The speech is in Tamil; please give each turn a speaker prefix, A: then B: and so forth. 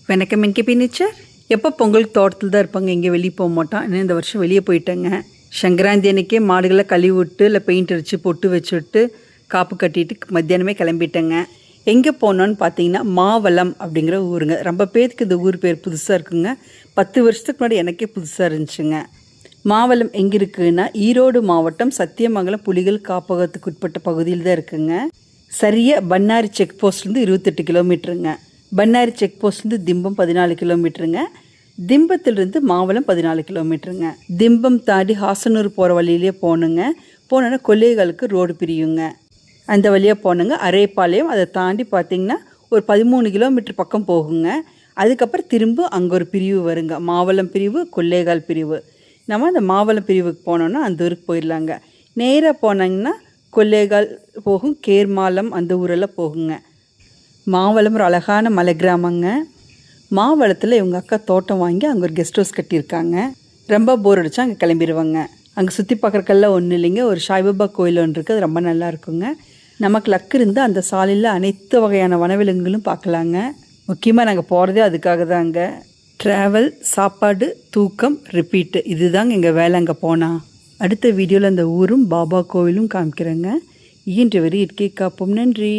A: வணக்கம். எங்கே பின்னிச்சர் எப்போ பொங்கலுக்கு தோட்டத்தில் தான் இருப்பாங்க, எங்கே வெளியே போக மாட்டோம். இன்னும் இந்த வருஷம் வெளியே போயிட்டேங்க. சங்கராந்தி அன்னைக்கே மாடுகளை கழுவி விட்டு இல்லை பெயிண்ட் அடித்து பொட்டு வச்சு விட்டு காப்பு கட்டிட்டு மத்தியானமே கிளம்பிட்டேங்க. எங்கே போனோன்னு பார்த்தீங்கன்னா மாவளம் அப்படிங்கிற ஊருங்க. ரொம்ப பேருக்கு இந்த ஊர் பேர் புதுசாக இருக்குங்க. 10 வருஷத்துக்கு முன்னாடி எனக்கே புதுசாக இருந்துச்சுங்க. மாவளம் எங்கே இருக்குதுன்னா ஈரோடு மாவட்டம் சத்தியமங்கலம் புலிகள் காப்பகத்துக்கு உட்பட்ட பகுதியில் தான் இருக்குங்க. சரியாக பண்ணாரி செக் போஸ்ட்லேருந்து 28 கிலோமீட்டருங்க. பண்ணாரி செக் போஸ்ட்லேருந்து திம்பம் 14 கிலோமீட்டருங்க. திம்பத்திலிருந்து மாவளம் 14 கிலோமீட்டருங்க. திம்பம் தாண்டி ஹாசனூர் போகிற வழியிலே போகணுங்க. போனோன்னா கொல்லைகளுக்கு ரோடு பிரியுங்க. அந்த வழியாக போனோங்க. அரைப்பாளையம் அதை தாண்டி பார்த்திங்கன்னா ஒரு 13 கிலோமீட்டர் பக்கம் போகுங்க. அதுக்கப்புறம் திரும்ப அங்கே ஒரு பிரிவு வருங்க. மாவளம் பிரிவு, கொல்லேகால் பிரிவு. நம்ம அந்த மாவளம் பிரிவுக்கு போனோன்னா அந்த ஊருக்கு போயிடலாங்க. நேராக போனாங்கன்னா கொல்லேகால் போகும், கேர்மாலம் அந்த ஊரெல்லாம் போகுங்க. மாவளம் ஒரு அழகான மலை கிராமங்க. மாவளத்தில் இவங்க அக்கா தோட்டம் வாங்கி அங்கே ஒரு கெஸ்ட் ஹவுஸ் கட்டியிருக்காங்க. ரொம்ப போர் அடித்தா அங்கே கிளம்பிடுவாங்க. அங்கே சுற்றி பார்க்குறக்கெல்லாம் ஒன்றும் இல்லைங்க. ஒரு சாய்பாபா கோயில் ஒன்று இருக்குது, அது ரொம்ப நல்லா இருக்குங்க. நமக்கு லக்கு இருந்தால் அந்த சாலையில் அனைத்து வகையான வனவிலங்குகளும் பார்க்கலாங்க. முக்கியமாக நாங்கள் போகிறதே அதுக்காக தாங்க. ட்ராவல், சாப்பாடு, தூக்கம், ரிப்பீட்டு, இதுதாங்க எங்கள் வேலை. அங்கே போனால் அடுத்த வீடியோவில் அந்த ஊரும் பாபா கோவிலும் காமிக்கிறேங்க. இயன்ற வரை இயற்கை காப்போம். நன்றி.